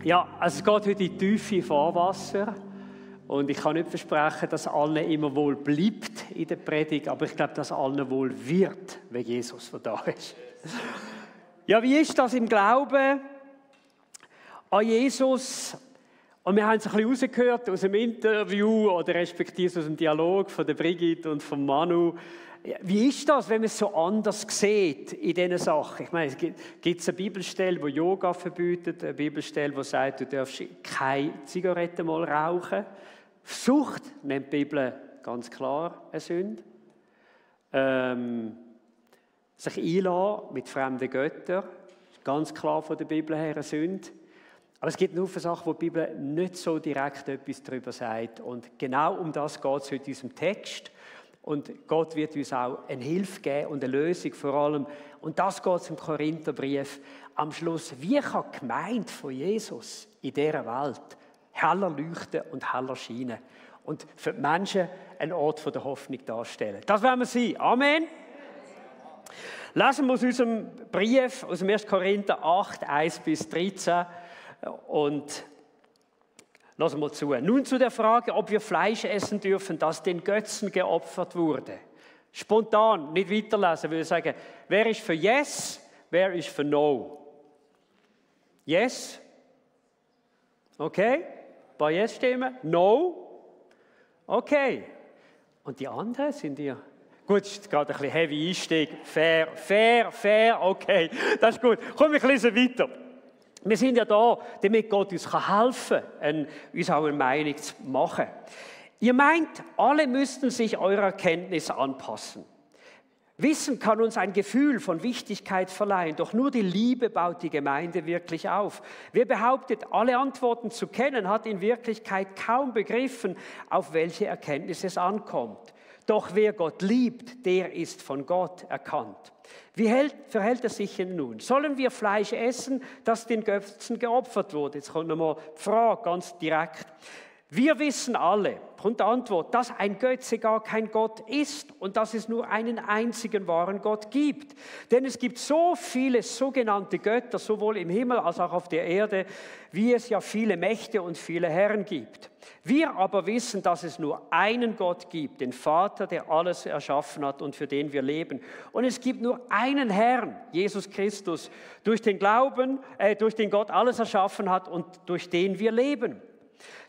Ja, also es geht heute in die Tiefe Fahrwasser. Und ich kann nicht versprechen, dass allen immer wohl bleibt in der Predigt, aber ich glaube, dass allen wohl wird, wenn Jesus da ist. Ja, wie ist das im Glauben an Jesus? Und wir haben es ein bisschen rausgehört aus dem Interview oder respektive aus dem Dialog von der Brigitte und von Manu. Wie ist das, wenn man es so anders sieht in diesen Sachen? Ich meine, es gibt eine Bibelstelle, die Yoga verbietet, eine Bibelstelle, die sagt, du darfst keine Zigarette mal rauchen. Sucht nennt die Bibel ganz klar eine Sünde. Sich einlassen mit fremden Göttern, ganz klar von der Bibel her eine Sünde. Aber es gibt nur für Sachen, wo die Bibel nicht so direkt etwas darüber sagt. Und genau um das geht es heute in diesem Text. Und Gott wird uns auch eine Hilfe geben und eine Lösung vor allem. Und das geht es im Korintherbrief am Schluss. Wie kann die Gemeinde von Jesus in dieser Welt heller leuchten und heller scheinen und für die Menschen einen Ort der Hoffnung darstellen? Das werden wir sein. Amen. Lesen wir aus unserem Brief, aus dem 1. Korinther 8, 1-13 und lassen wir zu. Nun zu der Frage, ob wir Fleisch essen dürfen, das den Götzen geopfert wurde. Spontan, nicht weiterlesen, würde ich sagen, wer ist für Yes, wer ist für No? Yes? Okay. Ein paar Yes-Stimmen. No? Okay. Und die anderen sind ihr... Gut, es ist gerade ein bisschen heavy Einstieg. Fair, okay. Das ist gut. Komm, wir lesen weiter. Wir sind ja da, damit Gott uns helfen kann, uns auch eine Meinung zu machen. Ihr meint, alle müssten sich eurer Erkenntnis anpassen. Wissen kann uns ein Gefühl von Wichtigkeit verleihen, doch nur die Liebe baut die Gemeinde wirklich auf. Wer behauptet, alle Antworten zu kennen, hat in Wirklichkeit kaum begriffen, auf welche Erkenntnis es ankommt. Doch wer Gott liebt, der ist von Gott erkannt. Wie verhält es sich denn nun? Sollen wir Fleisch essen, das den Götzen geopfert wurde? Jetzt kommt nochmal die Frage ganz direkt. Wir wissen alle, kommt die Antwort, dass ein Götze gar kein Gott ist und dass es nur einen einzigen wahren Gott gibt. Denn es gibt so viele sogenannte Götter, sowohl im Himmel als auch auf der Erde, wie es ja viele Mächte und viele Herren gibt. Wir aber wissen, dass es nur einen Gott gibt, den Vater, der alles erschaffen hat und für den wir leben. Und es gibt nur einen Herrn, Jesus Christus, durch den Gott alles erschaffen hat und durch den wir leben.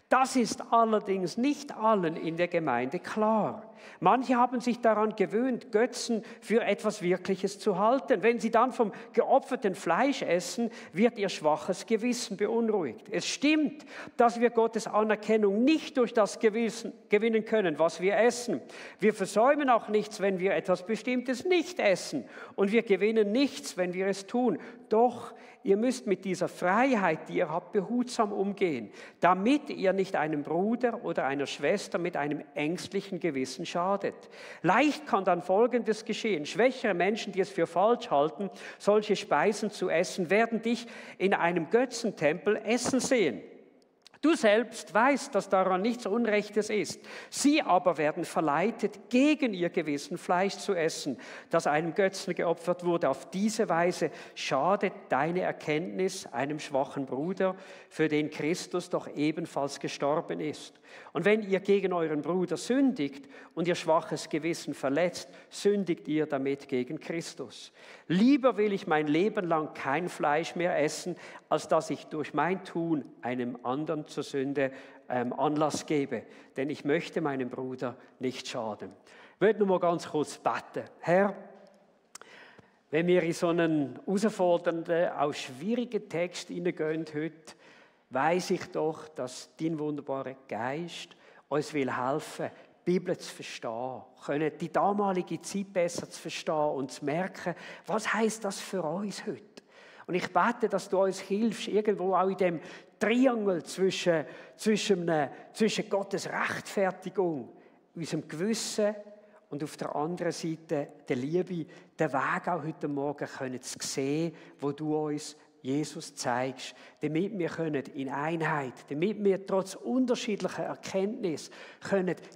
Das ist allerdings nicht allen in der Gemeinde klar. Manche haben sich daran gewöhnt, Götzen für etwas Wirkliches zu halten. Wenn sie dann vom geopferten Fleisch essen, wird ihr schwaches Gewissen beunruhigt. Es stimmt, dass wir Gottes Anerkennung nicht durch das gewinnen können, was wir essen. Wir versäumen auch nichts, wenn wir etwas Bestimmtes nicht essen. Und wir gewinnen nichts, wenn wir es tun. Doch ihr müsst mit dieser Freiheit, die ihr habt, behutsam umgehen, damit ihr nicht einem Bruder oder einer Schwester mit einem ängstlichen Gewissen schadet. Leicht kann dann Folgendes geschehen. Schwächere Menschen, die es für falsch halten, solche Speisen zu essen, werden dich in einem Götzentempel essen sehen. Du selbst weißt, dass daran nichts Unrechtes ist. Sie aber werden verleitet, gegen ihr Gewissen Fleisch zu essen, das einem Götzen geopfert wurde. Auf diese Weise schadet deine Erkenntnis einem schwachen Bruder, für den Christus doch ebenfalls gestorben ist. Und wenn ihr gegen euren Bruder sündigt und ihr schwaches Gewissen verletzt, sündigt ihr damit gegen Christus. Lieber will ich mein Leben lang kein Fleisch mehr essen, als dass ich durch mein Tun einem anderen zur Sünde Anlass gebe. Denn ich möchte meinem Bruder nicht schaden. Ich möchte nur mal ganz kurz beten. Herr, wenn wir in so einen herausfordernden, auch schwierigen Text hineingehen heute, weiss ich doch, dass dein wunderbarer Geist uns will helfen, die Bibel zu verstehen, können die damalige Zeit besser zu verstehen und zu merken, was heisst das für uns heute? Und ich bete, dass du uns hilfst, irgendwo auch in dem Triangel zwischen Gottes Rechtfertigung, unserem Gewissen und auf der anderen Seite der Liebe, den Weg auch heute Morgen zu sehen, wo du uns Jesus zeigst, damit wir in Einheit, damit wir trotz unterschiedlicher Erkenntnis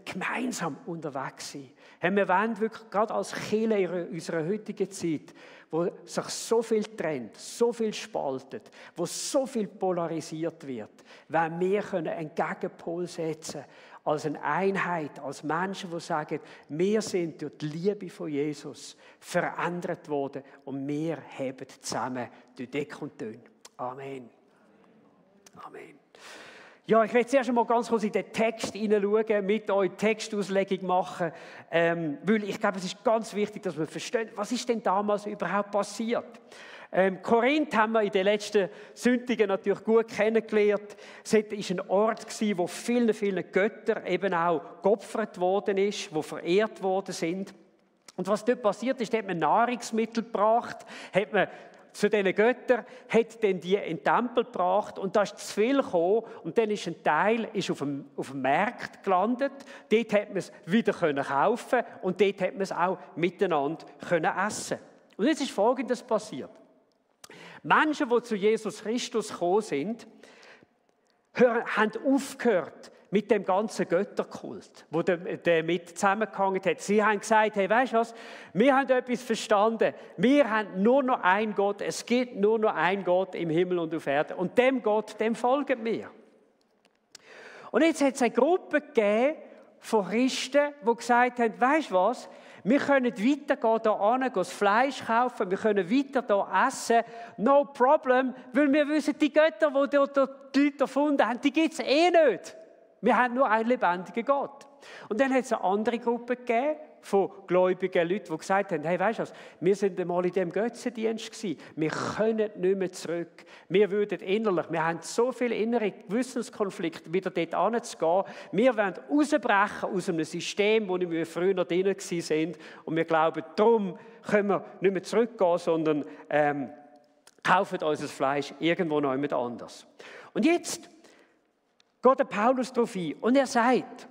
gemeinsam unterwegs sein. Wir wollen wirklich gerade als Kirche in unserer heutigen Zeit, wo sich so viel trennt, so viel spaltet, wo so viel polarisiert wird, wenn wir einen Gegenpol setzen können, als eine Einheit, als Menschen, die sagen, wir sind durch die Liebe von Jesus verändert worden und wir heben zusammen durch Dick und Dünn. Amen. Amen. Ja, ich werde zuerst einmal ganz kurz in den Text hineinschauen, mit euch Textauslegung machen, weil ich glaube, es ist ganz wichtig, dass wir verstehen, was ist denn damals überhaupt passiert. Korinth haben wir in den letzten Sündigen natürlich gut kennengelernt. Es war ein Ort, wo vielen Göttern eben auch geopfert worden ist, wo verehrt worden sind. Und was dort passiert ist, da hat man Nahrungsmittel gebracht, hat man zu diesen Göttern, hat dann die in den Tempel gebracht und da ist zu viel gekommen und dann ist ein Teil auf dem Markt gelandet. Dort hat man es wieder kaufen und dort hat man es auch miteinander essen. Und jetzt ist Folgendes passiert. Menschen, die zu Jesus Christus gekommen sind, haben aufgehört mit dem ganzen Götterkult, der mit zusammengehangen hat. Sie haben gesagt, hey, weißt du was, wir haben etwas verstanden. Wir haben nur noch einen Gott, es gibt nur noch einen Gott im Himmel und auf Erden. Und dem Gott, dem folgen wir. Und jetzt hat es eine Gruppe gegeben von Christen, die gesagt haben, weißt du was, wir können weitergehen hier hin, das Fleisch kaufen, wir können weiter hier essen, no problem, weil wir wissen, die Götter, die dort die Leute erfunden haben, die gibt es eh nicht. Wir haben nur einen lebendigen Gott. Und dann hat es eine andere Gruppe gegeben von gläubigen Leuten, die gesagt haben, hey, weißt du was, wir sind einmal in diesem Götzendienst gewesen, wir können nicht mehr zurück. Wir würden innerlich, wir haben so viele innere Gewissenskonflikte, wieder dort hinzugehen. Wir wollen ausbrechen aus einem System, wo wir früher drin waren. Und wir glauben, darum können wir nicht mehr zurückgehen, sondern kaufen unser Fleisch irgendwo noch jemand anders. Und jetzt geht der Paulus darauf ein und er sagt,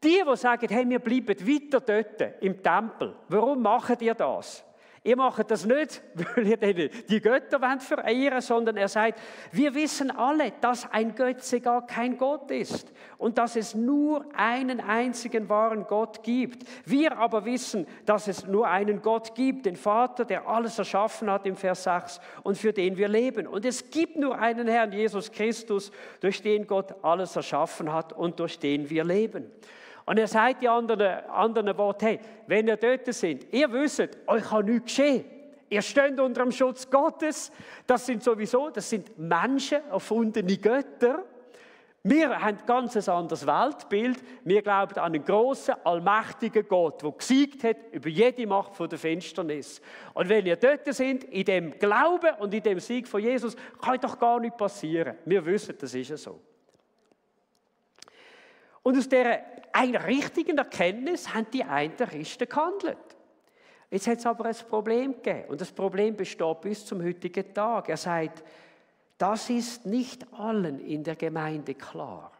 die sagen, hey, wir bleiben weiter dort im Tempel, warum macht ihr das? Ihr macht das nicht, weil ihr die Götter verehren wollt, sondern er sagt, wir wissen alle, dass ein Götze gar kein Gott ist und dass es nur einen einzigen wahren Gott gibt. Wir aber wissen, dass es nur einen Gott gibt, den Vater, der alles erschaffen hat im Vers 6 und für den wir leben. Und es gibt nur einen Herrn, Jesus Christus, durch den Gott alles erschaffen hat und durch den wir leben. Und er sagt die anderen Worte, hey, wenn ihr dort seid, ihr wisst, euch kann nichts geschehen. Ihr steht unter dem Schutz Gottes. Das sind Menschen, erfundene Götter. Wir haben ein ganz anderes Weltbild. Wir glauben an einen grossen, allmächtigen Gott, der gesiegt hat über jede Macht von der Finsternis. Und wenn ihr dort seid, in dem Glauben und in dem Sieg von Jesus, kann doch gar nichts passieren. Wir wissen, das ist ja so. Und aus dieser einer richtigen Erkenntnis haben die einen Christen gehandelt. Jetzt hat es aber ein Problem gegeben. Und das Problem besteht bis zum heutigen Tag. Er sagt, das ist nicht allen in der Gemeinde klar.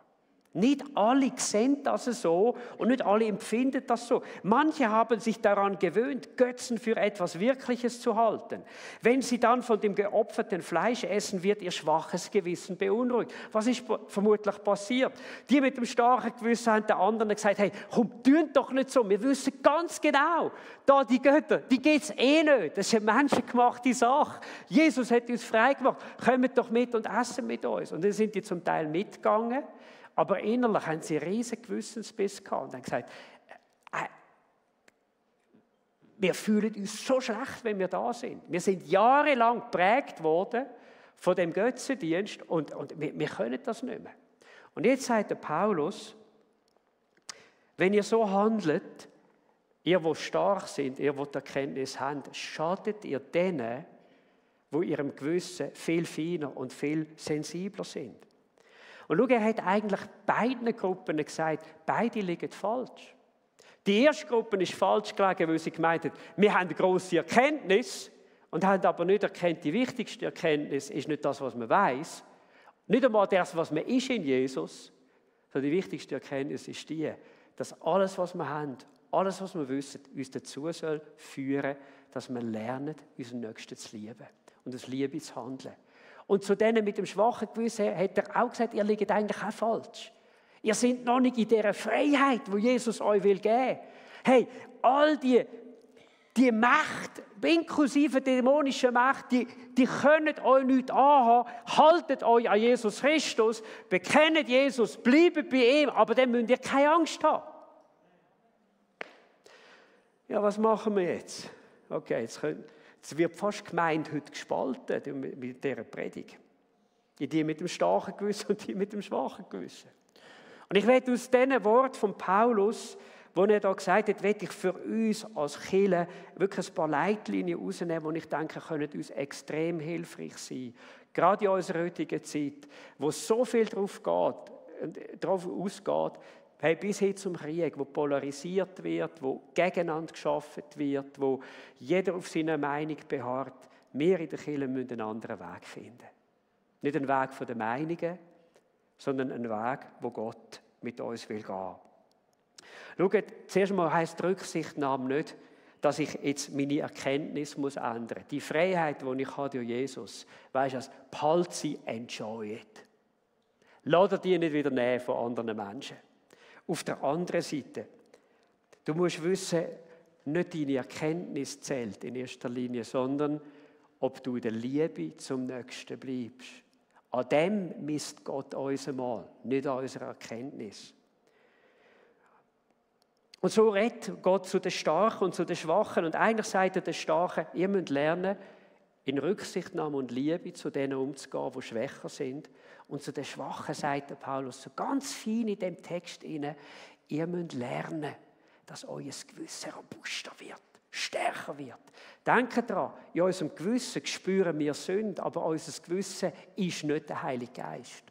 Nicht alle sehen das so und nicht alle empfinden das so. Manche haben sich daran gewöhnt, Götzen für etwas Wirkliches zu halten. Wenn sie dann von dem geopferten Fleisch essen, wird ihr schwaches Gewissen beunruhigt. Was ist vermutlich passiert? Die mit dem starken Gewissen haben den anderen gesagt, hey, komm, tun doch nicht so. Wir wissen ganz genau, da die Götter, die geht es eh nicht. Das ist eine menschengemachte Sache. Jesus hat uns frei gemacht. Kommt doch mit und essen mit uns. Und dann sind die zum Teil mitgegangen. Aber innerlich haben sie einen riesen Gewissensbiss gehabt und haben gesagt, wir fühlen uns so schlecht, wenn wir da sind. Wir sind jahrelang geprägt worden von dem Götzendienst und wir können das nicht mehr. Und jetzt sagt der Paulus, wenn ihr so handelt, ihr, die stark sind, ihr, die die Erkenntnis habt, schadet ihr denen, die ihrem Gewissen viel feiner und viel sensibler sind. Und schau, er hat eigentlich beiden Gruppen gesagt, beide liegen falsch. Die erste Gruppe ist falsch gelegen, weil sie gemeint hat, wir haben eine grosse Erkenntnis und haben aber nicht erkannt, die wichtigste Erkenntnis ist nicht das, was man weiß, nicht einmal das, was man ist in Jesus, sondern die wichtigste Erkenntnis ist die, dass alles, was wir haben, alles, was wir wissen, uns dazu soll führen, dass wir lernen, unseren Nächsten zu lieben und aus Liebe zu handeln. Und zu denen mit dem schwachen Gewissen hat er auch gesagt, ihr liegt eigentlich auch falsch. Ihr seid noch nicht in dieser Freiheit, die Jesus euch geben will. Hey, all die Die Macht, inklusive dämonische Macht, die können euch nicht anhaben. Haltet euch an Jesus Christus, bekennt Jesus, bleibt bei ihm, aber dann müsst ihr keine Angst haben. Ja, was machen wir jetzt? Okay, jetzt wird fast die Gemeinde heute gespalten mit dieser Predigt. Die mit dem starken Gewissen und die mit dem schwachen Gewissen. Und ich werde aus diesen Worten von Paulus, wo er da gesagt hat, werde ich für uns als Kirche wirklich ein paar Leitlinien herausnehmen, die ich denke, können uns extrem hilfreich sein. Gerade in unserer heutigen Zeit, wo so viel darauf ausgeht, hey, bis hin zum Krieg, wo polarisiert wird, wo gegeneinander geschaffen wird, wo jeder auf seiner Meinung beharrt. Wir in der Kirche müssen einen anderen Weg finden. Nicht einen Weg von den Meinungen, sondern einen Weg, wo Gott mit uns will gehen. Schaut, zuerst einmal heisst Rücksichtnahme nicht, dass ich jetzt meine Erkenntnis ändern muss. Die Freiheit, die ich habe durch Jesus, weisst du, behalte sie, enjoy it. Lass dir die nicht wieder nehmen von anderen Menschen. Auf der anderen Seite, du musst wissen, nicht deine Erkenntnis zählt in erster Linie, sondern ob du in der Liebe zum Nächsten bleibst. An dem misst Gott uns einmal, nicht an unserer Erkenntnis. Und so redet Gott zu den Starken und zu den Schwachen. Und eigentlich sagt er den Starken, ihr müsst lernen, in Rücksichtnahme und Liebe zu denen umzugehen, die schwächer sind. Und zu den Schwachen sagt der Paulus so ganz fein in dem Text inne, ihr müsst lernen, dass euer Gewissen robuster wird, stärker wird. Denkt daran, in unserem Gewissen spüren wir Sünde, aber unser Gewissen ist nicht der Heilige Geist.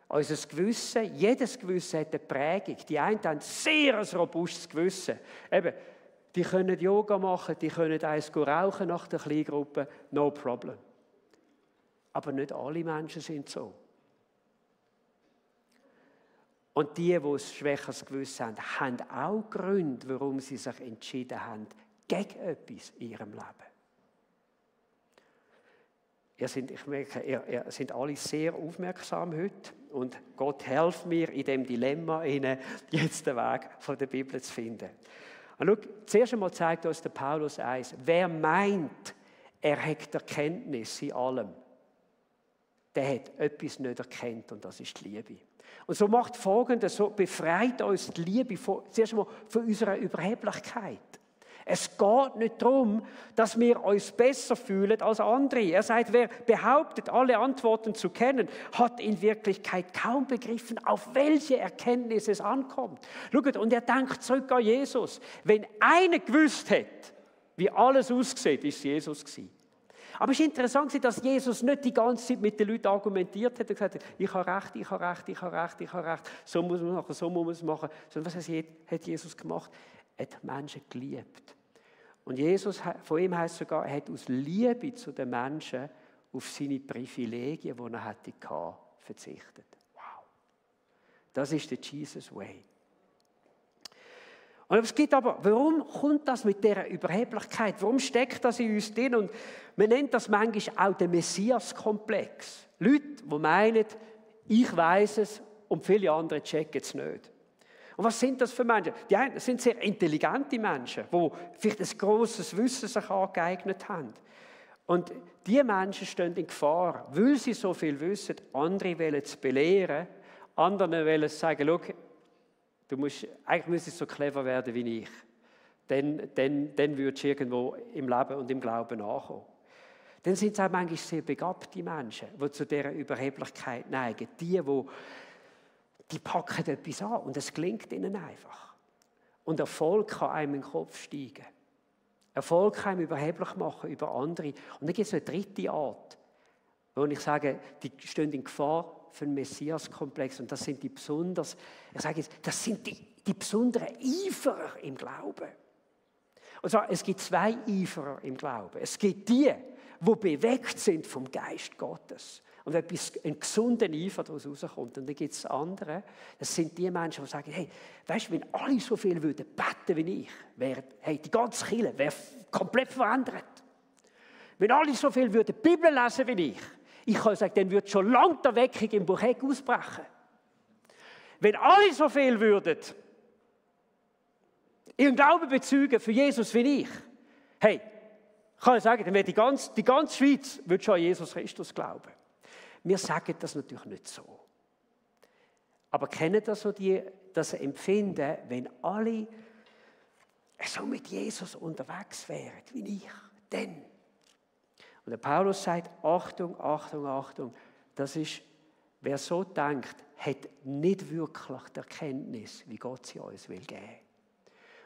Unser Gewissen, jedes Gewissen hat eine Prägung. Die einen haben ein sehr robustes Gewissen. Eben, die können Yoga machen, die können eins rauchen nach der Kleingruppe, no problem. Aber nicht alle Menschen sind so. Und die ein schwächeres Gewissen haben, haben auch Gründe, warum sie sich entschieden haben, gegen etwas in ihrem Leben. Ich merke, ihr seid alle sehr aufmerksam heute und Gott hilft mir in dem Dilemma, jetzt den Weg von der Bibel zu finden. Und schau, zuerst einmal zeigt uns der Paulus eins: Wer meint, er hat Erkenntnis in allem, der hat etwas nicht erkannt und das ist die Liebe. Und so macht Folgendes, so befreit uns die Liebe zuerst einmal von unserer Überheblichkeit. Es geht nicht darum, dass wir uns besser fühlen als andere. Er sagt, wer behauptet, alle Antworten zu kennen, hat in Wirklichkeit kaum begriffen, auf welche Erkenntnis es ankommt. Schaut, und er denkt zurück an Jesus. Wenn einer gewusst hätte, wie alles aussieht, ist es Jesus gewesen. Aber es ist interessant, dass Jesus nicht die ganze Zeit mit den Leuten argumentiert hat und gesagt hat, ich habe recht, ich habe recht, ich habe recht, ich habe recht, so muss man machen, so muss man es machen. Sondern was hat Jesus gemacht? Er hat Menschen geliebt. Und Jesus, von ihm heisst sogar, er hat aus Liebe zu den Menschen auf seine Privilegien, die er hatte, verzichtet. Wow. Das ist der Jesus Way. Und es gibt aber, warum kommt das mit dieser Überheblichkeit? Warum steckt das in uns drin? Und man nennt das manchmal auch den Messias-Komplex. Leute, die meinen, ich weiss es und viele andere checken es nicht. Und was sind das für Menschen? Die einen sind sehr intelligente Menschen, die vielleicht ein grosses Wissen sich angeeignet haben. Und diese Menschen stehen in Gefahr, weil sie so viel wissen, andere wollen es belehren, anderen wollen es sagen, schau, eigentlich müsstest du so clever werden wie ich. Dann würdest du irgendwo im Leben und im Glauben ankommen. Dann sind es auch manchmal sehr begabte Menschen, die zu dieser Überheblichkeit neigen. Die packen etwas an und es gelingt ihnen einfach. Und Erfolg kann einem in den Kopf steigen. Erfolg kann einem überheblich machen über andere. Und dann gibt es eine dritte Art, wo ich sage, die stehen in Gefahr für den Messias-Komplex. Und das sind die besonders, ich sage jetzt, das sind die besonderen Eiferer im Glauben. Und zwar, es gibt zwei Eiferer im Glauben. Es gibt die bewegt sind vom Geist Gottes. Und einen gesunden Eifer daraus rauskommt. Und dann gibt es andere, das sind die Menschen, die sagen, hey, weißt du, wenn alle so viel würden beten wie ich, die ganze Kirche wäre komplett verändert. Wenn alle so viel würden die Bibel lesen wie ich kann sagen, dann würde schon lange der Weckung im Bucheck ausbrechen. Wenn alle so viel würden ihren Glauben bezeugen für Jesus wie ich, hey, kann ich sagen, dann wird die ganze Schweiz wird schon an Jesus Christus glauben. Wir sagen das natürlich nicht so. Aber kennen das so das Empfinden, wenn alle so mit Jesus unterwegs wären, wie ich, dann. Und der Paulus sagt, Achtung, Achtung, Achtung, das ist, wer so denkt, hat nicht wirklich die Erkenntnis, wie Gott sie uns will geben.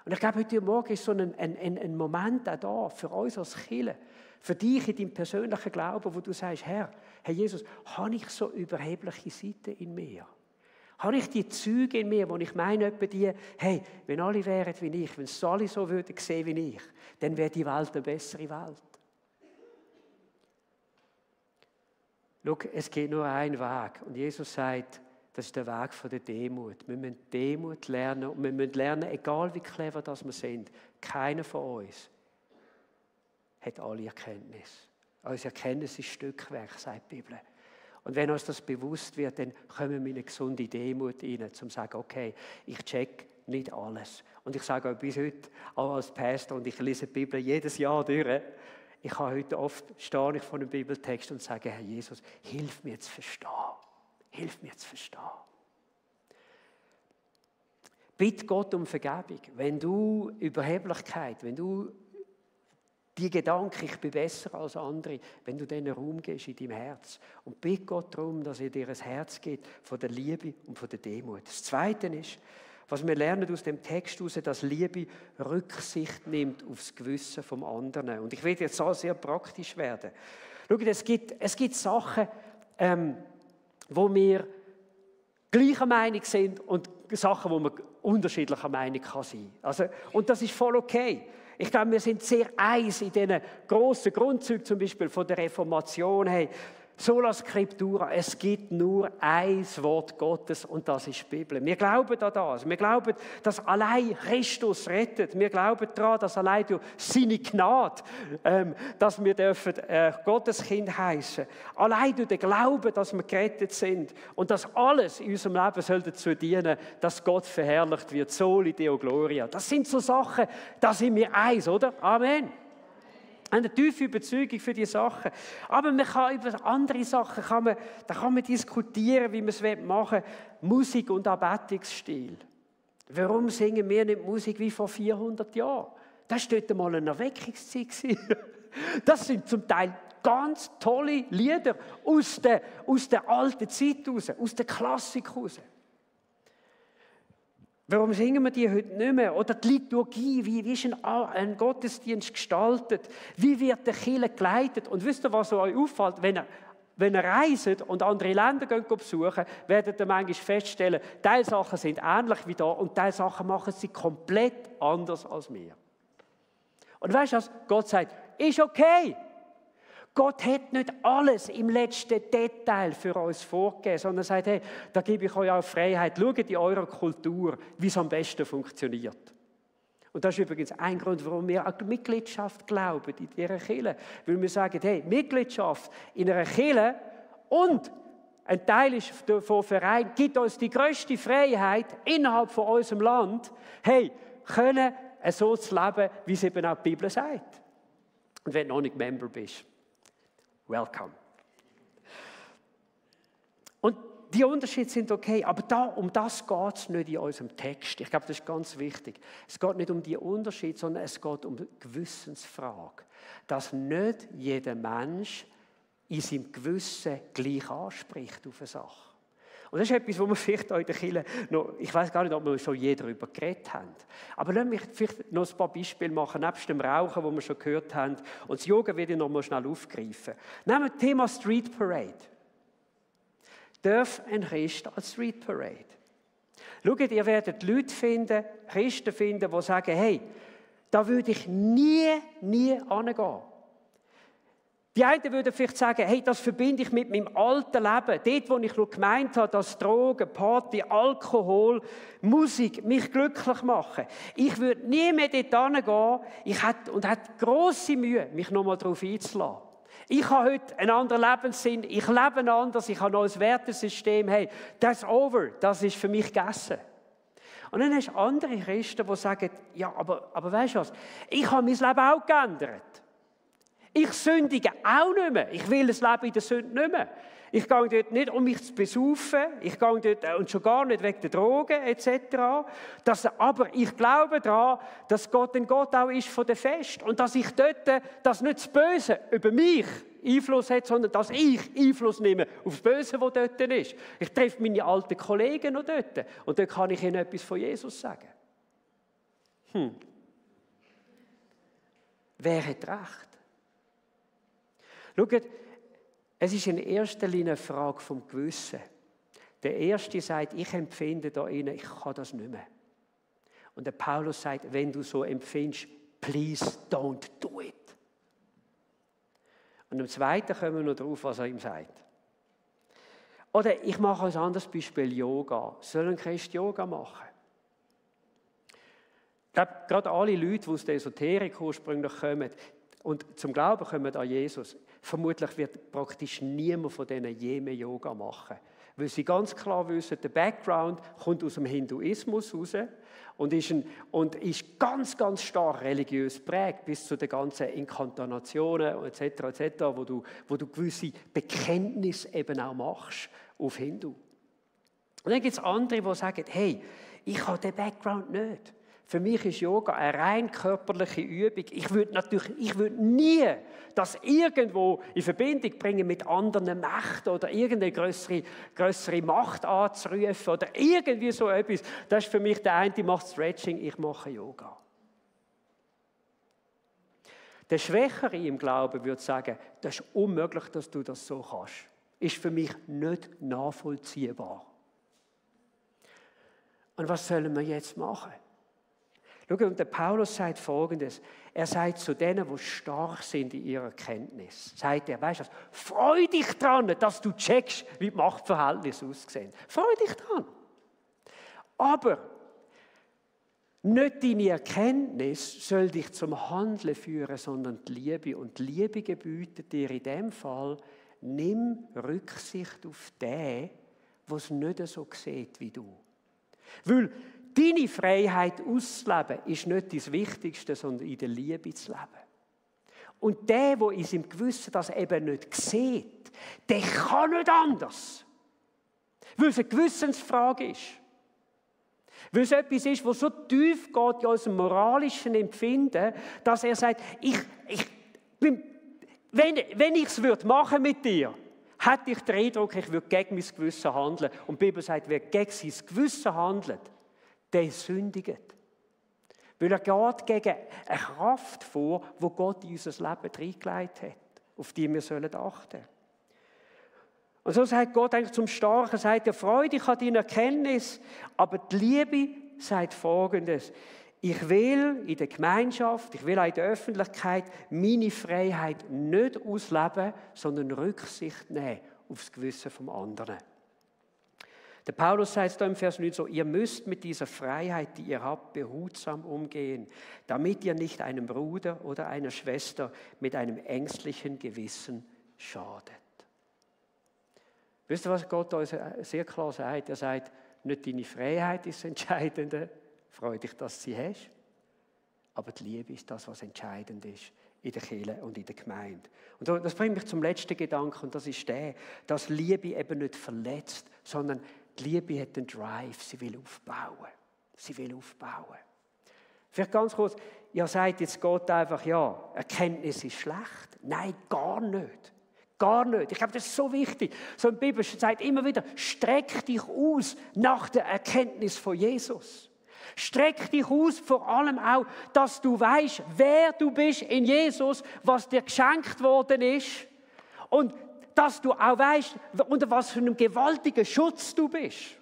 Und ich glaube, heute Morgen ist so ein Moment auch da für uns als Kirche, für dich in deinem persönlichen Glauben, wo du sagst, Herr Jesus, habe ich so überhebliche Seiten in mir? Habe ich die Züge in mir, wo ich meine, etwa die, hey, wenn alle wären wie ich, wenn es alle so würden sehen wie ich, dann wäre die Welt eine bessere Welt. Schau, es geht nur einen Weg. Und Jesus sagt, das ist der Weg von der Demut. Wir müssen Demut lernen. Und wir müssen lernen, egal wie clever das wir sind, keiner von uns hat alle Erkenntnis. Unsere Erkenntnis ist Stückwerk, sagt die Bibel. Und wenn uns das bewusst wird, dann kommen wir in eine gesunde Demut rein, um zu sagen, okay, ich check nicht alles. Und ich sage auch bis heute, auch als Pastor, und ich lese die Bibel jedes Jahr durch, ich habe heute oft, stehe ich vor einem Bibeltext und sage, Herr Jesus, hilf mir zu verstehen. Hilf mir zu verstehen. Bitte Gott um Vergebung. Wenn du Überheblichkeit, wenn du die Gedanken, ich bin besser als andere, wenn du denen Raum gibst in deinem Herz. Und bitte Gott darum, dass er dir ein Herz gibt von der Liebe und von der Demut. Das Zweite ist, was wir lernen aus dem Text heraus, dass Liebe Rücksicht nimmt auf das Gewissen vom anderen. Und ich will jetzt auch sehr praktisch werden. Schau, es gibt Sachen, wo wir gleicher Meinung sind und Sachen, wo man unterschiedlicher Meinung kann sein. Also, und das ist voll okay. Ich glaube, wir sind sehr eins in diesen grossen Grundzügen, zum Beispiel von der Reformation. Hey, sola scriptura, es gibt nur ein Wort Gottes und das ist die Bibel. Wir glauben an das. Wir glauben, dass allein Christus rettet. Wir glauben daran, dass allein durch seine Gnade, dass wir dürfen Gotteskind heißen. Allein durch den Glauben, dass wir gerettet sind. Und dass alles in unserem Leben soll dazu dienen, dass Gott verherrlicht wird. Soli Deo Gloria. Das sind so Sachen, da sind wir eins, oder? Amen. Eine tiefe Überzeugung für diese Sachen. Aber man kann über andere Sachen kann man diskutieren, wie man es machen will. Musik und Anbetungsstil. Warum singen wir nicht Musik wie vor 400 Jahren? Das war dort mal eine Erweckungszeit. Das sind zum Teil ganz tolle Lieder aus der alten Zeit raus, aus der Klassik raus. Warum singen wir die heute nicht mehr? Oder die Liturgie, wie ist ein Gottesdienst gestaltet? Wie wird der Kirche geleitet? Und wisst ihr, was euch auffällt? Wenn ihr reist und andere Länder besuchen, werdet ihr manchmal feststellen, Teilsachen sind ähnlich wie da und Teilsachen machen sie komplett anders als wir. Und weißt du was? Gott sagt, ist okay. Gott hat nicht alles im letzten Detail für uns vorgegeben, sondern sagt, hey, da gebe ich euch auch Freiheit. Schaut in eurer Kultur, wie es am besten funktioniert. Und das ist übrigens ein Grund, warum wir an die Mitgliedschaft glauben in dieser Kirche. Weil wir sagen, hey, Mitgliedschaft in einer Kirche und ein Teil ist von Verein gibt uns die grösste Freiheit innerhalb von unserem Land, hey, können so zu leben, wie es eben auch die Bibel sagt. Und wenn du noch nicht Member bist, welcome. Und die Unterschiede sind okay, aber um das geht es nicht in unserem Text. Ich glaube, das ist ganz wichtig. Es geht nicht um die Unterschiede, sondern es geht um die Gewissensfrage. Dass nicht jeder Mensch in seinem Gewissen gleich anspricht auf eine Sache. Und das ist etwas, wo wir vielleicht auch in der Kirche noch, ich weiß gar nicht, ob wir schon je darüber geredet haben. Aber lass mich vielleicht noch ein paar Beispiele machen, nebst dem Rauchen, das wir schon gehört haben. Und das Yoga werde ich noch mal schnell aufgreifen. Nehmen wir das Thema Street Parade. Darf ein Christ als Street Parade? Schaut, ihr werdet Leute finden, Christen finden, die sagen, hey, da würde ich nie hingehen. Die einen würden vielleicht sagen, hey, das verbinde ich mit meinem alten Leben. Dort, wo ich noch gemeint habe, dass Drogen, Party, Alkohol, Musik mich glücklich machen. Ich würde nie mehr dort hingehen. Ich hätte grosse Mühe, mich noch mal darauf einzulassen. Ich habe heute einen anderen Lebenssinn. Ich lebe anders. Ich habe ein neues Wertesystem. Hey, that's over. Das ist für mich gegessen. Und dann hast du andere Christen, die sagen, ja, aber weißt du was, ich habe mein Leben auch geändert. Ich sündige auch nicht mehr. Ich will das Leben in der Sünde nicht mehr. Ich gehe dort nicht, um mich zu besaufen. Ich gehe dort und schon gar nicht wegen der Drogen etc. Aber ich glaube daran, dass Gott ein Gott auch ist von der Fest. Und dass ich dort, dass nicht das Böse über mich Einfluss hat, sondern dass ich Einfluss nehme auf das Böse, das dort ist. Ich treffe meine alten Kollegen noch dort. Und dort kann ich ihnen etwas von Jesus sagen. Wer hat recht? Schaut, es ist in erster Linie eine Frage vom Gewissen. Der Erste sagt, ich empfinde da innen, ich kann das nicht mehr. Und der Paulus sagt, wenn du so empfindest, please don't do it. Und im Zweiten kommen wir noch darauf, was er ihm sagt. Oder ich mache ein anderes Beispiel, Yoga. Soll ein Christ Yoga machen? Ich glaube, gerade alle Leute, die aus der Esoterik ursprünglich kommen und zum Glauben kommen an Jesus, vermutlich wird praktisch niemand von denen je mehr Yoga machen. Weil sie ganz klar wissen, der Background kommt aus dem Hinduismus raus und ist ganz, ganz stark religiös geprägt, bis zu den ganzen Inkarnationen etc., wo du gewisse Bekenntnisse eben auch machst auf Hindu. Und dann gibt es andere, die sagen, hey, ich habe den Background nicht. Für mich ist Yoga eine rein körperliche Übung. Ich würde nie das irgendwo in Verbindung bringen mit anderen Mächten oder irgendeine grössere Macht anzurufen oder irgendwie so etwas. Das ist für mich der eine, der macht Stretching, ich mache Yoga. Der Schwächere im Glauben würde sagen, das ist unmöglich, dass du das so kannst. Ist für mich nicht nachvollziehbar. Und was sollen wir jetzt machen? Schau, und der Paulus sagt Folgendes. Er sagt zu denen, die stark sind in ihrer Kenntnis, sagt er, weißt du was, freu dich daran, dass du checkst, wie die Machtverhältnisse aussehen. Freu dich daran. Aber nicht deine Erkenntnis soll dich zum Handeln führen, sondern die Liebe. Und die Liebe gebietet dir in dem Fall, nimm Rücksicht auf den, der es nicht so sieht wie du. Weil deine Freiheit auszuleben ist nicht das Wichtigste, sondern in der Liebe zu leben. Und der in seinem Gewissen das eben nicht sieht, der kann nicht anders. Weil es eine Gewissensfrage ist. Weil es etwas ist, was so tief geht in unserem moralischen Empfinden, dass er sagt, wenn ich es machen mit dir, hätte ich den Eindruck, ich würde gegen mein Gewissen handeln. Und die Bibel sagt, wer gegen sein Gewissen handelt, der sündigt. Weil er geht gegen eine Kraft vor, die Gott in unser Leben reingelegt hat, auf die wir achten sollen. Und so sagt Gott eigentlich zum Starken, sagt er, freu dich an deiner Erkenntnis, aber die Liebe sagt Folgendes, ich will in der Gemeinschaft, ich will auch in der Öffentlichkeit meine Freiheit nicht ausleben, sondern Rücksicht nehmen auf das Gewissen vom anderen. Der Paulus sagt da im Vers 9 so, ihr müsst mit dieser Freiheit, die ihr habt, behutsam umgehen, damit ihr nicht einem Bruder oder einer Schwester mit einem ängstlichen Gewissen schadet. Wisst ihr, was Gott uns sehr klar sagt? Er sagt, nicht deine Freiheit ist das Entscheidende, freu dich, dass du sie hast, aber die Liebe ist das, was entscheidend ist in der Kirche und in der Gemeinde. Und das bringt mich zum letzten Gedanken, und das ist der, dass Liebe eben nicht verletzt, sondern die Liebe hat einen Drive, sie will aufbauen. Sie will aufbauen. Vielleicht ganz kurz, ihr sagt jetzt Gott einfach, ja, Erkenntnis ist schlecht. Nein, gar nicht. Gar nicht. Ich glaube, das ist so wichtig. So eine Bibel sagt immer wieder, streck dich aus nach der Erkenntnis von Jesus. Streck dich aus, vor allem auch, dass du weißt, wer du bist in Jesus, was dir geschenkt worden ist. Und dass du auch weißt, unter was für einem gewaltigen Schutz du bist.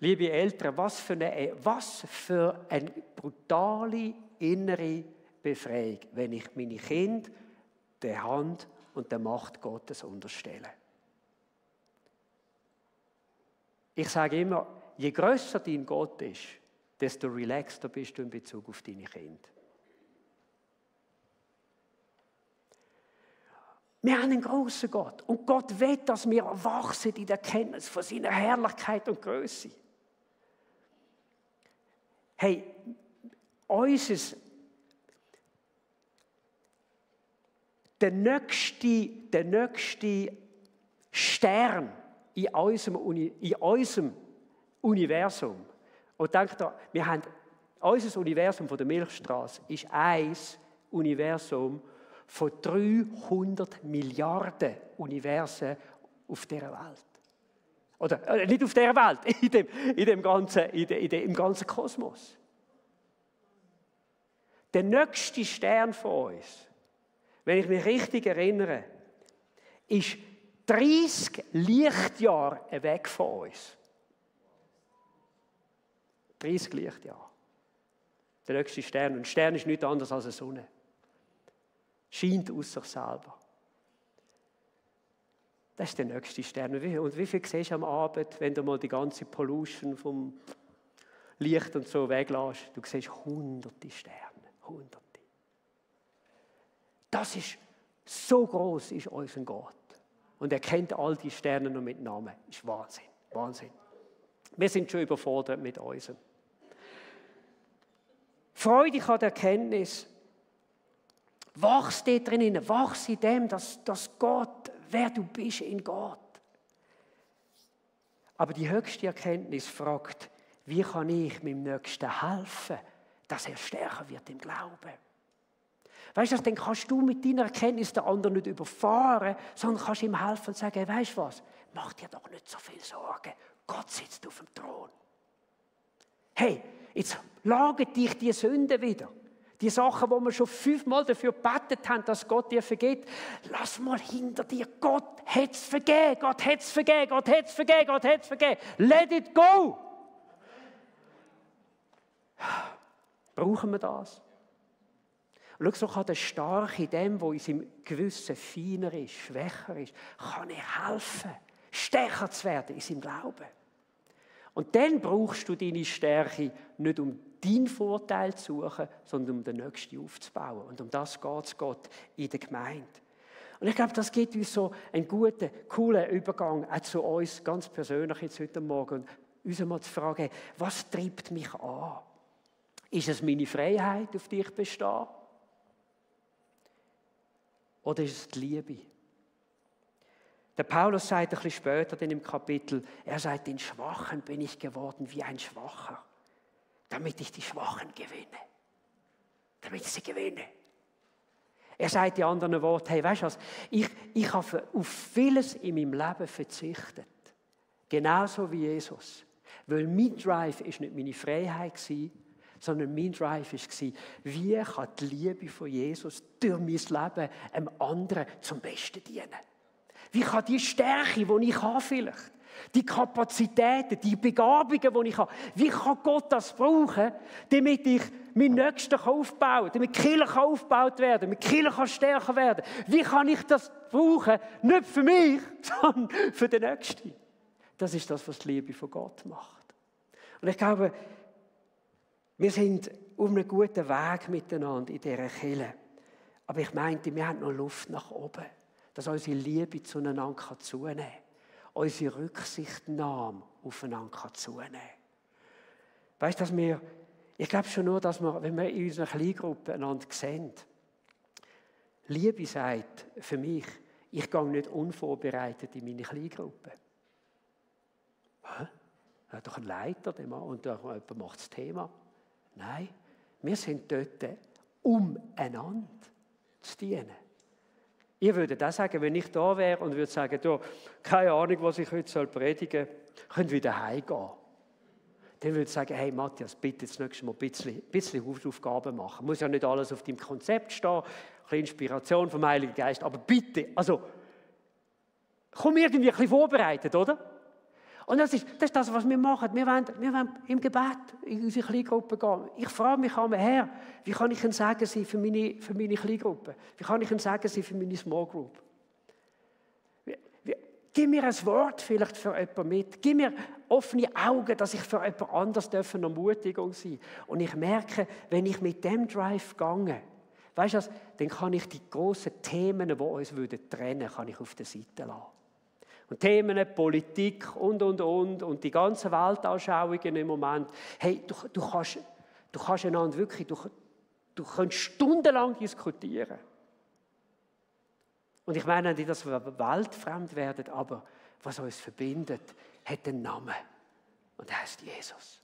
Liebe Eltern, was für eine brutale innere Befreiung, wenn ich meine Kinder der Hand und der Macht Gottes unterstelle. Ich sage immer, je grösser dein Gott ist, desto relaxter bist du in Bezug auf deine Kinder. Wir haben einen grossen Gott. Und Gott will, dass wir wachsen in der Kenntnis von seiner Herrlichkeit und Größe. Hey, der nächste Stern in unserem Universum. Und denkt da, unser Universum von der Milchstraße ist ein Universum von 300 Milliarden Universen auf dieser Welt. Oder nicht auf dieser Welt, im ganzen Kosmos. Der nächste Stern von uns, wenn ich mich richtig erinnere, ist 30 Lichtjahre weg von uns. 30 Lichtjahre. Der nächste Stern. Und ein Stern ist nichts anderes als eine Sonne. Scheint aus sich selber. Das ist der nächste Stern. Und wie viel siehst du am Abend, wenn du mal die ganze Pollution vom Licht und so weglässt? Du siehst hunderte Sterne. Hunderte. Das ist, so groß ist unser Gott. Und er kennt all die Sterne noch mit Namen. Das ist Wahnsinn. Wahnsinn. Wir sind schon überfordert mit unserem. Freu dich an der Erkenntnis. Wachs dort drinnen. Wachs in dem, dass Gott, wer du bist in Gott. Aber die höchste Erkenntnis fragt, wie kann ich meinem Nächsten helfen, dass er stärker wird im Glauben. Weißt du, dann kannst du mit deiner Erkenntnis den anderen nicht überfahren, sondern kannst ihm helfen und sagen, weißt du was, mach dir doch nicht so viel Sorgen. Gott sitzt auf dem Thron. Hey, jetzt lagert dich die Sünde wieder. Die Sachen, wo wir schon 5-mal dafür gebetet haben, dass Gott dir vergibt. Lass mal hinter dir. Gott hat es vergeben. Gott hat es vergeben. Gott hat es vergeben. Gott hat es vergeben. Let it go. Brauchen wir das? Und schau, so kann der Starke in dem, wo in seinem Gewissen feiner ist, schwächer ist, kann er helfen, stärker zu werden in seinem Glauben. Und dann brauchst du deine Stärke nicht, um deinen Vorteil zu suchen, sondern um den Nächsten aufzubauen. Und um das geht es Gott in der Gemeinde. Und ich glaube, das gibt uns so einen guten, coolen Übergang auch zu uns ganz persönlich jetzt heute Morgen. Und uns einmal zu fragen, was treibt mich an? Ist es meine Freiheit, auf die ich bestehe? Oder ist es die Liebe? Der Paulus sagt ein bisschen später in dem Kapitel, er sagt, in Schwachen bin ich geworden wie ein Schwacher, damit ich die Schwachen gewinne. Damit ich sie gewinne. Er sagt in anderen Worten, hey, weißt du was, ich habe auf vieles in meinem Leben verzichtet. Genauso wie Jesus. Weil mein Drive war nicht meine Freiheit, sondern mein Drive war, wie kann die Liebe von Jesus durch mein Leben einem anderen zum Besten dienen? Wie kann die Stärke, die ich habe vielleicht, die Kapazitäten, die Begabungen, die ich habe, wie kann Gott das brauchen, damit ich meinen Nächsten aufbauen kann, damit die Kirche aufgebaut werden, damit die Kirche stärker werden? Wie kann ich das brauchen? Nicht für mich, sondern für den Nächsten. Das ist das, was die Liebe von Gott macht. Und ich glaube, wir sind auf einem guten Weg miteinander in dieser Kirche. Aber ich meinte, wir haben noch Luft nach oben, dass unsere Liebe zueinander zunehmen kann, unsere Rücksichtnahme aufeinander zunehmen kann. Weißt du, ich glaube schon nur, dass wir, wenn wir in unseren Kleingruppen einander sehen, Liebe sagt für mich, ich gehe nicht unvorbereitet in meine Kleingruppe. Er hat doch einen Leiter und jemand macht das Thema. Nein, wir sind dort, um einander zu dienen. Ich würde das sagen, wenn ich da wäre und würde sagen, du, keine Ahnung, was ich heute predigen soll, könnt wieder heimgehen. Dann würde ich sagen, hey Matthias, bitte das nächste Mal ein bisschen Hausaufgaben machen. Muss ja nicht alles auf deinem Konzept stehen, ein bisschen Inspiration vom Heiligen Geist, aber bitte, also, komm irgendwie ein bisschen vorbereitet, oder? Und das ist das, was wir machen. Wir wollen im Gebet in unsere Kleingruppe gehen. Ich frage mich einmal, Herr, wie kann ich ein Segen sein für meine Kleingruppe? Wie kann ich ein Segen sein für meine Small Group? Gib mir ein Wort vielleicht für jemanden mit. Gib mir offene Augen, dass ich für jemand anderes eine Ermutigung sein darf. Und ich merke, wenn ich mit dem Drive gehe, Weißt du, dann kann ich die grossen Themen, die uns trennen würden, kann ich auf der Seite lassen. Und Themen, Politik und die ganzen Weltanschauungen im Moment. Hey, du kannst einander wirklich, du kannst stundenlang diskutieren. Und ich meine nicht, dass wir weltfremd werden, aber was uns verbindet, hat einen Namen. Und er heißt Jesus.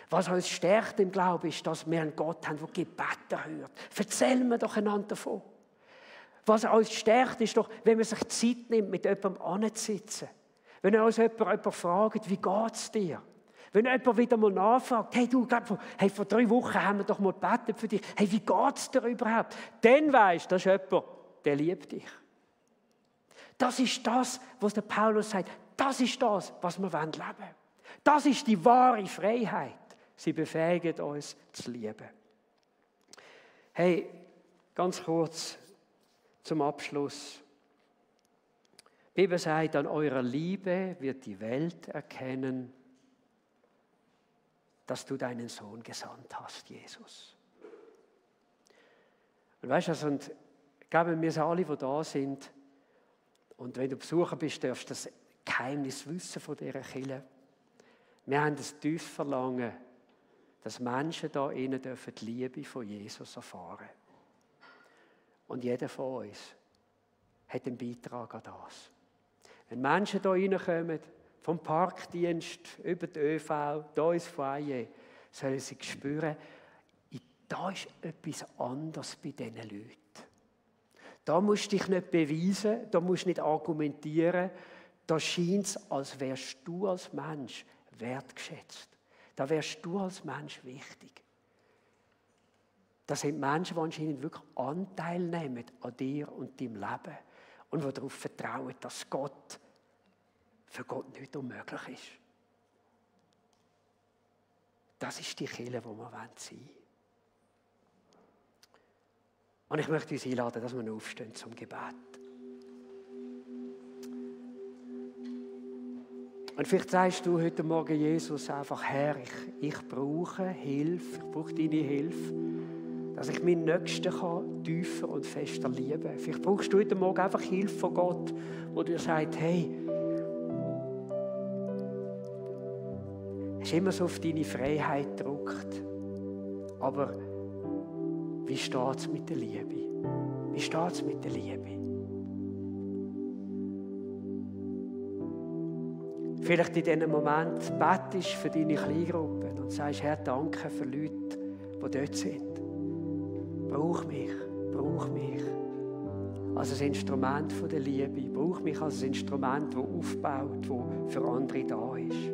Was uns stärkt im Glauben, ist, dass wir einen Gott haben, der Gebete hört. Erzählen wir doch einander davon. Was uns stärkt, ist doch, wenn man sich Zeit nimmt, mit jemandem anzusitzen. Wenn uns jemand fragt, wie geht es dir? Wenn jemand wieder mal nachfragt, hey, vor 3 Wochen haben wir doch mal gebetet für dich. Hey, wie geht es dir überhaupt? Dann weisst du, das ist jemand, der liebt dich. Das ist das, was der Paulus sagt. Das ist das, was wir leben wollen. Das ist die wahre Freiheit. Sie befähigen uns zu lieben. Hey, ganz kurz zum Abschluss. Die Bibel sagt, an eurer Liebe wird die Welt erkennen, dass du deinen Sohn gesandt hast, Jesus. Und weißt du, und ich glaube, wir sind alle, die da sind, und wenn du Besucher bist, darfst du das Geheimnis wissen von dieser Kirche. Wir haben das tiefes Verlangen, dass Menschen da innen dürfen die Liebe von Jesus erfahren. Und jeder von uns hat einen Beitrag an das. Wenn Menschen da reinkommen, vom Parkdienst über die ÖV, da ins Foyer, sollen sie spüren, da ist etwas anderes bei diesen Leuten. Da musst du dich nicht beweisen, da musst du nicht argumentieren. Da scheint es, als wärst du als Mensch wertgeschätzt. Da wärst du als Mensch wichtig. Das sind Menschen, die anscheinend wirklich Anteil nehmen an dir und deinem Leben und die darauf vertrauen, dass Gott für Gott nicht unmöglich ist. Das ist die Kirche, die wir sein wollen. Und ich möchte uns einladen, dass wir aufstehen zum Gebet. Und vielleicht sagst du heute Morgen, Jesus, einfach, Herr, ich brauche Hilfe, ich brauche deine Hilfe, dass ich meinen Nächsten kann tiefer und fester lieben kann. Vielleicht brauchst du heute Morgen einfach Hilfe von Gott, wo dir sagt, hey, es ist immer so auf deine Freiheit gedrückt, aber wie steht es mit der Liebe? Wie steht es mit der Liebe? Vielleicht in diesem Moment betest für deine Kleingruppen und sagst, Herr, danke für Leute, die dort sind. Brauch mich als ein Instrument von der Liebe. Brauch mich als ein Instrument, das aufbaut, das für andere da ist.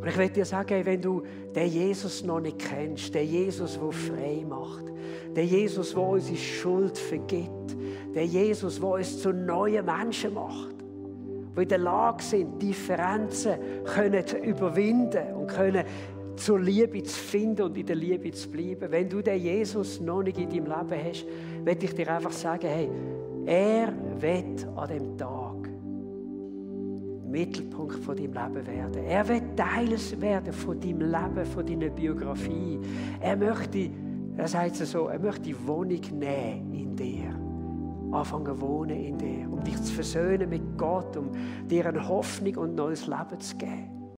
Und ich will dir sagen, wenn du den Jesus noch nicht kennst, den Jesus, der frei macht, den Jesus, der unsere Schuld vergibt, den Jesus, der uns zu neuen Menschen macht, die in der Lage sind, Differenzen zu überwinden und können zur Liebe zu finden und in der Liebe zu bleiben. Wenn du den Jesus noch nicht in deinem Leben hast, will ich dir einfach sagen, hey, er wird an dem Tag Mittelpunkt von deinem Leben werden. Er wird Teil werden von deinem Leben, von deiner Biografie. Er sagt es so, er möchte Wohnung nehmen in dir. Anfangen wohnen in dir, um dich zu versöhnen mit Gott, um dir eine Hoffnung und ein neues Leben zu geben.